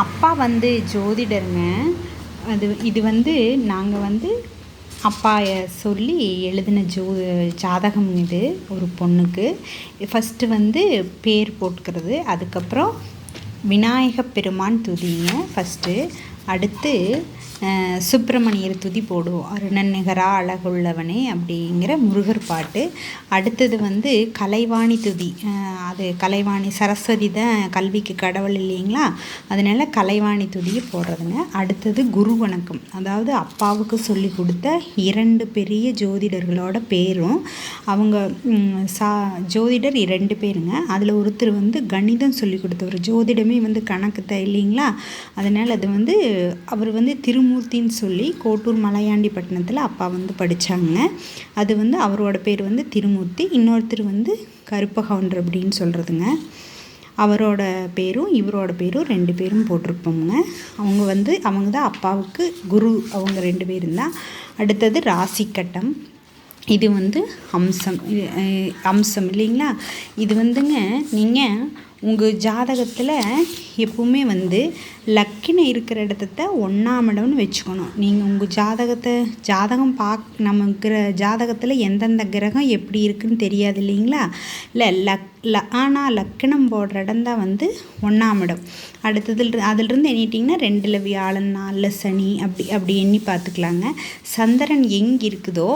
அப்பா வந்து ஜோதிடருங்க. இது வந்து நாங்கள் வந்து அப்பா சொல்லி எழுதின ஜாதகம் இது. ஒரு பொண்ணுக்கு ஃபஸ்ட்டு வந்து பேர் போட்டுக்கிறது, அதுக்கப்புறம் விநாயக பெருமான் துதிங்க ஃபஸ்ட்டு. அடுத்து சுப்பிரமணியர் துதி போடுவோம், அருணன்னிகரா அழகுள்ளவனே அப்படிங்கிற முருகர் பாட்டு. அடுத்தது வந்து கலைவாணி துதி. அது கலைவாணி சரஸ்வதி தான் கல்விக்கு கடவுள் இல்லைங்களா, அதனால கலைவாணி துதியை போடுறதுங்க. அடுத்தது குரு வணக்கம், அதாவது அப்பாவுக்கு சொல்லி கொடுத்த 2 பெரிய ஜோதிடர்களோட பேரும். அவங்க ஜோதிடர் 2 பேருங்க. அதில் ஒருத்தர் வந்து கணிதம் சொல்லி கொடுத்தவர். ஜோதிடமே வந்து கணக்கு தான் இல்லைங்களா, அதனால் அது வந்து அவர் வந்து திருமூர்த்தின்னு சொல்லி கோட்டூர் மலையாண்டிப்பட்டினத்தில் அப்பா வந்து படித்தாங்க. அது வந்து அவரோட பேர் வந்து திருமூர்த்தி. இன்னொருத்தர் வந்து கருப்பகவுண்டர் அப்படின்னு சொல்கிறதுங்க. அவரோட பேரும் இவரோட பேரும் 2 பேரும் போட்டிருப்போங்க. அவங்க தான் அப்பாவுக்கு குரு. அவங்க 2 பேரும் தான். அடுத்தது ராசி கட்டம். இது வந்து அம்சம் இல்லைங்களா. இது வந்துங்க, நீங்கள் உங்கள் ஜாதகத்தில் எப்பவுமே வந்து லக்கினம் இருக்கிற இடத்த 1ஆம் இடம்னு வச்சுக்கணும். நீங்கள் உங்கள் ஜாதகம் நமக்கு ஜாதகத்தில் எந்தெந்த கிரகம் எப்படி இருக்குதுன்னு தெரியாது இல்லைங்களா. ஆனால் லக்கணம் போடுற இடம் தான் வந்து 1ஆம் இடம். அதிலிருந்து எண்ணிட்டிங்கன்னா 2ல் வியாழன், 4ல் சனி, அப்படி எண்ணி பார்த்துக்கலாங்க. சந்திரன் எங்கே இருக்குதோ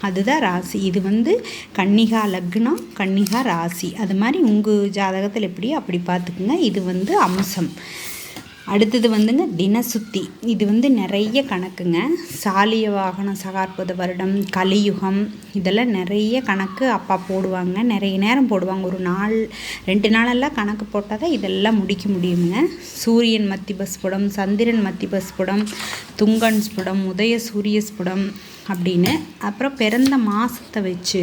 அதுதான் ராசி. இது வந்து கன்னிகா லக்னம், கன்னிகா ராசி. அது மாதிரி உங்கள் ஜாதகத்தில் எப்படியோ அப்படி பார்த்துக்குங்க. இது வந்து அம்சம். அடுத்தது வந்துங்க தினசுத்தி. இது வந்து நிறைய கணக்குங்க. சாலிய வாகனம், சகார்பத வருடம், கலியுகம், இதெல்லாம் நிறைய கணக்கு அப்பா போடுவாங்க. நிறைய நேரம் போடுவாங்க. ஒரு 2 நாளெல்லாம் கணக்கு போட்டால் தான் இதெல்லாம் முடிக்க முடியுங்க. சூரியன் மத்திப ஸ்புடம், சந்திரன் மத்திப ஸ்புடம், துங்கன் ஸ்புடம், உதய சூரிய ஸ்புடம் அப்படின்னு. அப்புறம் பிறந்த மாதத்தை வச்சு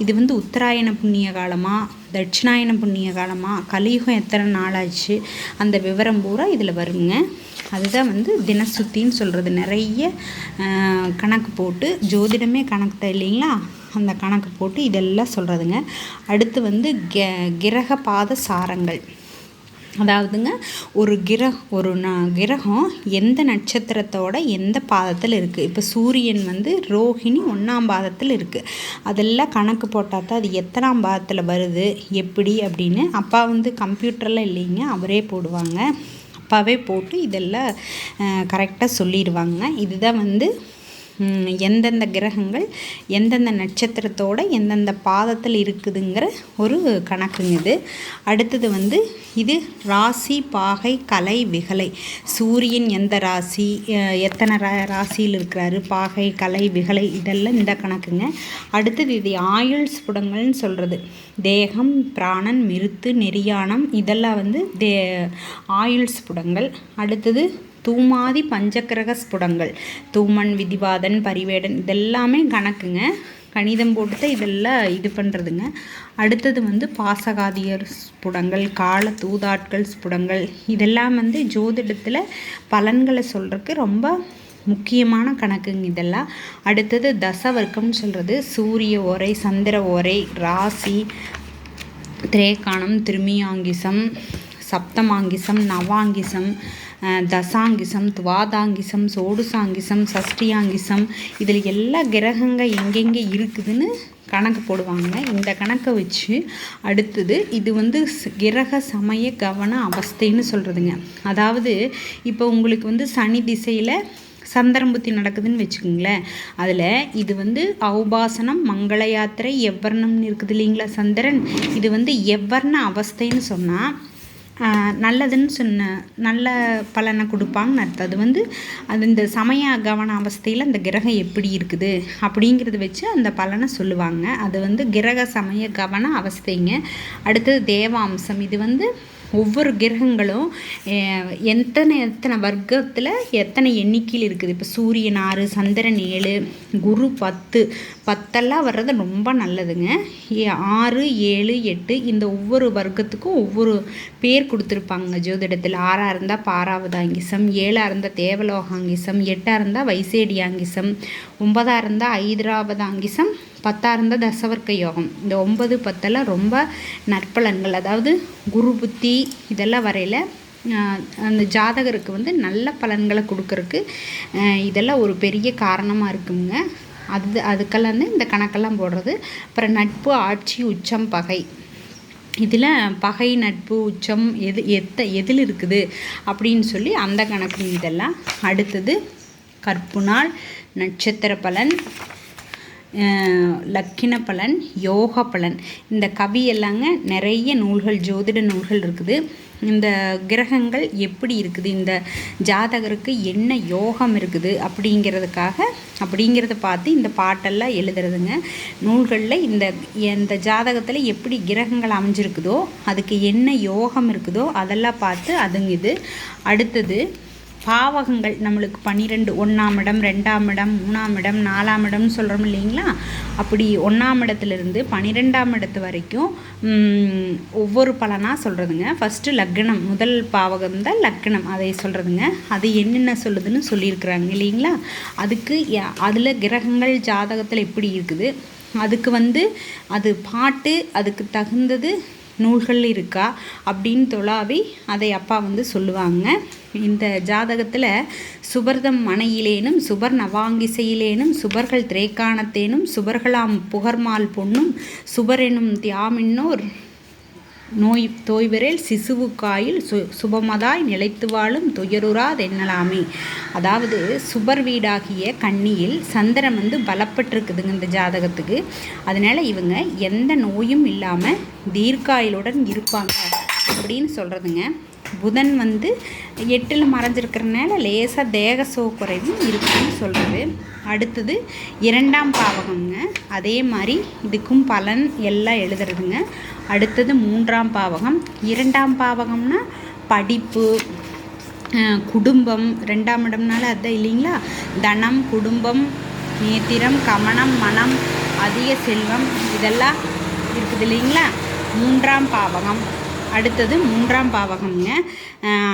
இது வந்து உத்தராயண புண்ணிய காலமாக, தட்சிணாயன புண்ணிய காலமாக, கலியுகம் எத்தனை நாளாச்சு, அந்த விவரம் பூரா இதில் வருங்க. அதுதான் வந்து தினசுத்தின்னு சொல்கிறது. நிறைய கணக்கு போட்டு, ஜோதிடமே கணக்கு தான் இல்லைங்களா, அந்த கணக்கு போட்டு இதெல்லாம் சொல்கிறதுங்க. அடுத்து வந்து கிரக பாத சாரங்கள். அதாவதுங்க ஒரு கிரகம் எந்த நட்சத்திரத்தோட எந்த பாதத்தில் இருக்குது. இப்போ சூரியன் வந்து ரோஹிணி 1ஆம் பாதத்தில் இருக்குது. அதெல்லாம் கணக்கு போட்டால் தான் அது எத்தனாம் பாதத்தில் வருது எப்படி அப்படின்னு. அப்பா வந்து கம்ப்யூட்டரில் இல்லைங்க, அவரே போடுவாங்க. அப்பாவே போட்டு இதெல்லாம் கரெக்டாக சொல்லிடுவாங்க. இதுதான் வந்து எந்தெந்த கிரகங்கள் எந்தெந்த நட்சத்திரத்தோட எந்தெந்த பாதத்தில் இருக்குதுங்கிற ஒரு கணக்குங்க இது. அடுத்தது வந்து இது ராசி, பாகை, கலை, விகலை. சூரியன் எந்த ராசி, எத்தனை ராசியில் இருக்கிறாரு, பாகை, கலை, விகலை, இதெல்லாம் இந்த கணக்குங்க. அடுத்தது இது ஆயுள் ஸ்புடங்கள்னு சொல்கிறது. தேகம், பிராணன், மிருத்து, நெறியானம், இதெல்லாம் வந்து ஆயுள் ஸ்புடங்கள். அடுத்தது தூமாதி பஞ்சக்கிரக ஸ்புடங்கள். தூமன், விதிவாதன், பரிவேடன், இதெல்லாமே கணக்குங்க. கணிதம் போட்டு இதெல்லாம் இது பண்ணுறதுங்க. அடுத்தது வந்து பாசகாதியர் ஸ்புடங்கள், கால தூதாட்கள் ஸ்புடங்கள். இதெல்லாம் வந்து ஜோதிடத்தில் பலன்களை சொல்கிறதுக்கு ரொம்ப முக்கியமான கணக்குங்க இதெல்லாம். அடுத்தது தசவர்க்கம்னு சொல்கிறது. சூரிய ஓரை, சந்திர ஓரை, ராசி, திரேகானம், திருமியாங்கிசம், சப்தமாங்கிசம், நவாங்கிசம், தசாங்கிசம், துவாதாங்கிசம், சோடுசாங்கிசம், சஷ்டியாங்கிசம், இதில் எல்லா கிரகங்கள் எங்கெங்கே இருக்குதுன்னு கணக்கு போடுவாங்க. இந்த கணக்கை வச்சு அடுத்தது இது வந்து கிரக சமய கவன அவஸ்தைன்னு சொல்கிறதுங்க. அதாவது இப்போ உங்களுக்கு வந்து சனி திசையில் சந்திரம்புத்தி நடக்குதுன்னு வச்சுக்கோங்களேன். அதில் இது வந்து ஔபாசனம், மங்கள யாத்திரை, எவ்வர்ணம்னு இருக்குது இல்லைங்களா சந்திரன். இது வந்து எவ்வர்ண அவஸ்தைன்னு சொன்னால் நல்லதுன்னு நல்ல பலனை கொடுப்பாங்கன்னு அர்த்தம். அது வந்து இந்த சமய கவன அவஸ்தையில் அந்த கிரகம் எப்படி இருக்குது அப்படிங்கிறத வச்சு அந்த பலனை சொல்லுவாங்க. அது வந்து கிரக சமய கவன அவஸ்தைங்க. அடுத்தது தேவாம்சம். இது வந்து ஒவ்வொரு கிரகங்களும் எத்தனை வர்க்கத்தில் எத்தனை எண்ணிக்கையில் இருக்குது. இப்போ சூரியன் 6, சந்திரன் 7, குரு 10 வர்றது ரொம்ப நல்லதுங்க. 6, 7, 8 இந்த ஒவ்வொரு வர்க்கத்துக்கும் ஒவ்வொரு பேர் கொடுத்துருப்பாங்க ஜோதிடத்தில். 6ஆக இருந்தால் பாராவதாங்கிசம், 7ஆக இருந்தால் தேவலோகாங்கிசம், 8ஆக இருந்தால் வைசேடியாங்கிசம், 9ஆக இருந்தால் ஐதராவதாங்கிசம், 10ஆக இருந்தால் தசவர்க்க யோகம். இந்த 9, 10 ரொம்ப நற்பலன்கள். அதாவது குரு புத்தி இதெல்லாம் வரையில் அந்த ஜாதகருக்கு வந்து நல்ல பலன்களை கொடுக்கறக்கு இதெல்லாம் ஒரு பெரிய காரணமாக இருக்குங்க. அதுக்கெல்லாம் இந்த கணக்கெல்லாம் போடுறது. அப்புறம் நட்பு, ஆட்சி, உச்சம், பகை. இதில் பகை, நட்பு, உச்சம் எதில் இருக்குது அப்படின்னு சொல்லி அந்த கணக்கு இதெல்லாம். அடுத்தது கற்பு நாள், நட்சத்திர பலன், லக்கின பலன், யோக பலன். இந்த கவி எல்லாங்க நிறைய நூல்கள், ஜோதிட நூல்கள் இருக்குது. இந்த கிரகங்கள் எப்படி இருக்குது, இந்த ஜாதகருக்கு என்ன யோகம் இருக்குது அப்படிங்கிறத பார்த்து இந்த பாட்டெல்லாம் எழுதுறதுங்க. நூல்களில் இந்த ஜாதகத்தில் எப்படி கிரகங்கள் அமைஞ்சிருக்குதோ, அதுக்கு என்ன யோகம் இருக்குதோ அதெல்லாம் பார்த்து அதுங்க இது. அடுத்தது பாவகங்கள். நம்மளுக்கு 12 1ஆம் இடம், 2ஆம் இடம், 3ஆம் இடம், 4ஆம் இடம்னு சொல்கிறோம் இல்லைங்களா? அப்படி 1ஆம் இடத்துலேருந்து 12ஆம் இடத்து வரைக்கும் ஒவ்வொரு பலனாக சொல்கிறதுங்க. ஃபஸ்ட்டு லக்னம், முதல் பாவகம் தான் லக்னம், அதை சொல்கிறதுங்க. அது என்னென்ன சொல்லுதுன்னு சொல்லியிருக்கிறாங்க இல்லைங்களா? அதில் கிரகங்கள் ஜாதகத்தில் எப்படி இருக்குது, அதுக்கு அது பாட்டு அதுக்கு தகுந்தது நூல்கள் இருக்கா அப்படின்னு தொழாவி அதை அப்பா சொல்லுவாங்க. இந்த ஜாதகத்தில் சுபர்தம் மனையிலேனும் சுபர் நவாங்கிசையிலேனும் சுபர்கள் திரேக்கானத்தேனும் சுபர்களாம் புகர்மால் பொன்னும் சுபரெனும் தியாமின்னோர் நோய் தோய்வரேல் சிசுவுக்காயில் சுபமதாய் நிலைத்து வாழும் துயருறாதென்னலாமே. அதாவது சுபர் வீடாகிய கன்னியில் சந்திரன் பலப்பட்டிருக்குதுங்க இந்த ஜாதகத்துக்கு. அதனால் இவங்க எந்த நோயும் இல்லாமல் தீர்க்காயுளுடன் இருப்பாங்க அப்படின்னு சொல்கிறதுங்க. புதன் 8ல் மறைஞ்சிருக்கிறனால லேசாக தேக சோக்குறைவும் இருக்குன்னு சொல்கிறது. அடுத்தது 2ஆம் பாவகம்ங்க. அதே மாதிரி இதுக்கும் பலன் எல்லாம் எழுதுறதுங்க. அடுத்தது 3ஆம் பாவகம். 2ஆம் பாவகம்னா படிப்பு, குடும்பம். 2ஆம் இடம்னால அதுதான் இல்லைங்களா? தனம், குடும்பம், நேத்திரம், கமனம், மனம், அதிக செல்வம் இதெல்லாம் இருக்குது இல்லைங்களா? 3ஆம் பாவகம். அடுத்தது 3ஆம் பாவகம்ங்க.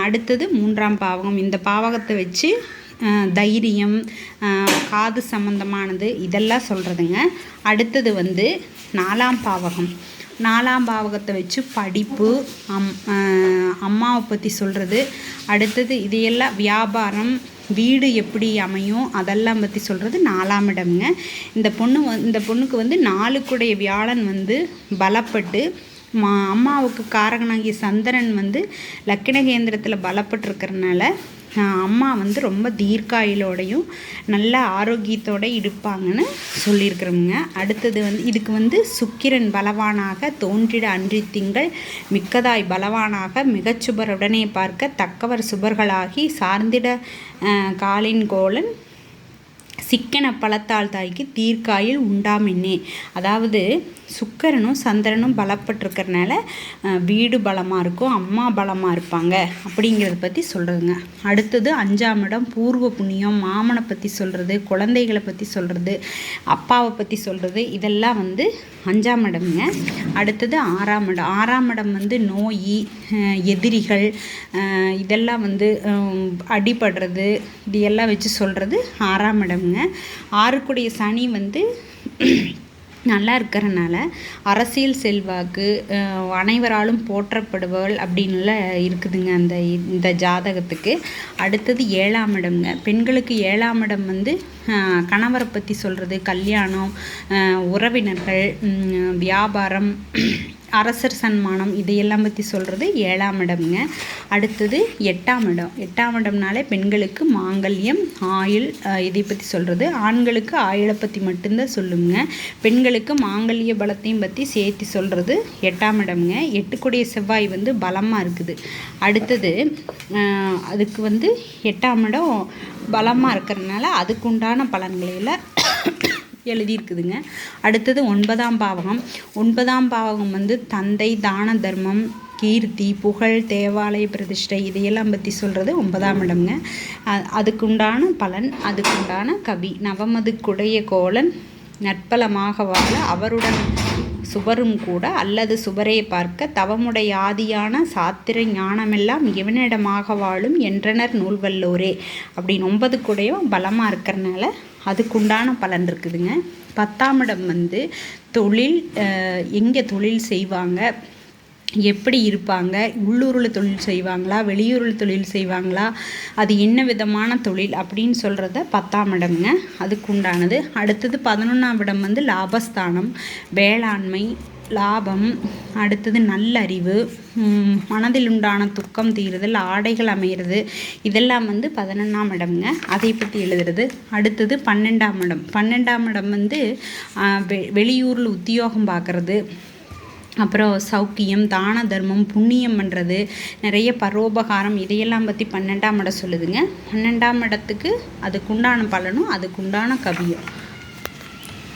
அடுத்தது 3ஆம் பாவகம். இந்த பாவகத்தை வச்சு தைரியம், காது சம்பந்தமானது இதெல்லாம் சொல்கிறதுங்க. அடுத்தது 4ஆம் பாவகம். 4ஆம் பாவகத்தை வச்சு படிப்பு, அம்மாவை பற்றி சொல்கிறது. அடுத்தது இதையெல்லாம் வியாபாரம், வீடு எப்படி அமையும் அதெல்லாம் பற்றி சொல்கிறது 4ஆம் இடம்ங்க. இந்த பொண்ணுக்கு 4க்குடைய வியாழன் பலப்பட்டு அம்மாவுக்கு காரகனாகிய சந்திரன் லக்கினகேந்திரத்தில் பலப்பட்டிருக்கிறதுனால அம்மா ரொம்ப தீர்க்காயுளோடையும் நல்ல ஆரோக்கியத்தோடு இருப்பாங்கன்னு சொல்லியிருக்கிறோங்க. அடுத்தது இதுக்கு சுக்கிரன் பலவானாக தோன்றிட அன்றி திங்கள் மிக்கதாய் பலவானாக மிகச்சுபருடனே பார்க்க தக்கவர் சுபர்களாகி சார்ந்திட காலின் கோலன் சிக்கன பலத்தால் தாய்க்கு தீர்க்காயில் உண்டாமென்னே. அதாவது சுக்கிரனும் சந்திரனும் பலப்பட்டிருக்கிறனால வீடு பலமாக இருக்கும், அம்மா பலமாக இருப்பாங்க அப்படிங்கிறத பற்றி சொல்கிறதுங்க. அடுத்தது 5ஆம் இடம் பூர்வ புண்ணியம், மாமனை பற்றி சொல்கிறது, குழந்தைகளை பற்றி சொல்கிறது, அப்பாவை பற்றி சொல்கிறது. இதெல்லாம் 5ஆம் இடம்ங்க. அடுத்தது 6ஆம் இடம். 6ஆம் இடம் நோய், எதிரிகள், இதெல்லாம் அடிபடுறது, இது எல்லாம் வச்சு சொல்கிறது 6ஆம் இடம்ங்க. 6க்குடைய சனி நல்லா இருக்கிறனால அரசியல் செல்வாக்கு, அனைவராலும் போற்றப்படுவள் அப்படின்லாம் இருக்குதுங்க இந்த ஜாதகத்துக்கு. அடுத்தது 7ஆம் இடம்ங்க. பெண்களுக்கு 7ஆம் இடம் கணவரை பற்றி சொல்கிறது, கல்யாணம், உறவினர்கள், வியாபாரம், அரசர் சன்மானம் இதையெல்லாம் பற்றி சொல்கிறது 7ஆம் இடம்ங்க. அடுத்தது 8ஆம் இடம். 8ஆம் இடம்னாலே பெண்களுக்கு மாங்கல்யம், ஆயுள் இதை பற்றி சொல்கிறது. ஆண்களுக்கு ஆயுளை பற்றி மட்டும்தான் சொல்லுங்க. பெண்களுக்கு மாங்கல்ய பலத்தையும் பற்றி சேர்த்து சொல்கிறது 8ஆம் இடம்ங்க. 8க்குடைய செவ்வாய் பலமாக இருக்குது. அடுத்தது அதுக்கு 8ஆம் இடம் பலமாக இருக்கிறதுனால அதுக்குண்டான பலன்களையெல்லாம் எழுதியிருக்குதுங்க. அடுத்தது 9ஆம் பாவகம். 9ஆம் பாவகம் தந்தை, தான தர்மம், கீர்த்தி, புகழ், தேவாலய பிரதிஷ்டை இதையெல்லாம் பற்றி சொல்கிறது 9ஆம் இடம்ங்க. அதுக்குண்டான பலன், அதுக்குண்டான கவி. நவமதுக்குடைய கோலன் நற்பலமாக வாழ அவருடன் சுபரும் கூட அல்லது சுபரே பார்க்க தவமுடைய ஆதியான சாத்திர ஞானமெல்லாம் இவனிடமாக வாழும் என்றனர் நூல்வல்லோரே அப்படின்னு 9க்குடையும் பலமாக இருக்கிறனால அதுக்குண்டான பலன் இருக்குதுங்க. 10ஆம் இடம் தொழில், எங்கே தொழில் செய்வாங்க, எப்படி இருப்பாங்க, உள்ளூரில் தொழில் செய்வாங்களா, வெளியூரில் தொழில் செய்வாங்களா, அது என்ன விதமான தொழில் அப்படின்னு சொல்கிறத 10ஆம் இடம்ங்க அதுக்கு உண்டானது. அடுத்தது 11ஆம் இடம் வந்து லாபஸ்தானம், வேளாண்மை, லாபம், அடுத்தது நல்லறிவு, மனதில் உண்டான துக்கம் தீருதல், ஆடைகள் அமையிறது, இதெல்லாம் வந்து 11ஆம் இடம்ங்க. அதை பற்றி எழுதுறது. அடுத்தது 12ஆம் இடம். 12ஆம் இடம் வந்து வெளியூரில் உத்தியோகம் பார்க்குறது, அப்புறம் சௌக்கியம், தான தர்மம், புண்ணியம் பண்ணுறது, நிறைய பரோபகாரம், இதையெல்லாம் பற்றி 12ஆம் இடம் சொல்லுதுங்க. 12ஆம் இடத்துக்கு அதுக்குண்டான பலனும் அதுக்குண்டான கவியும்.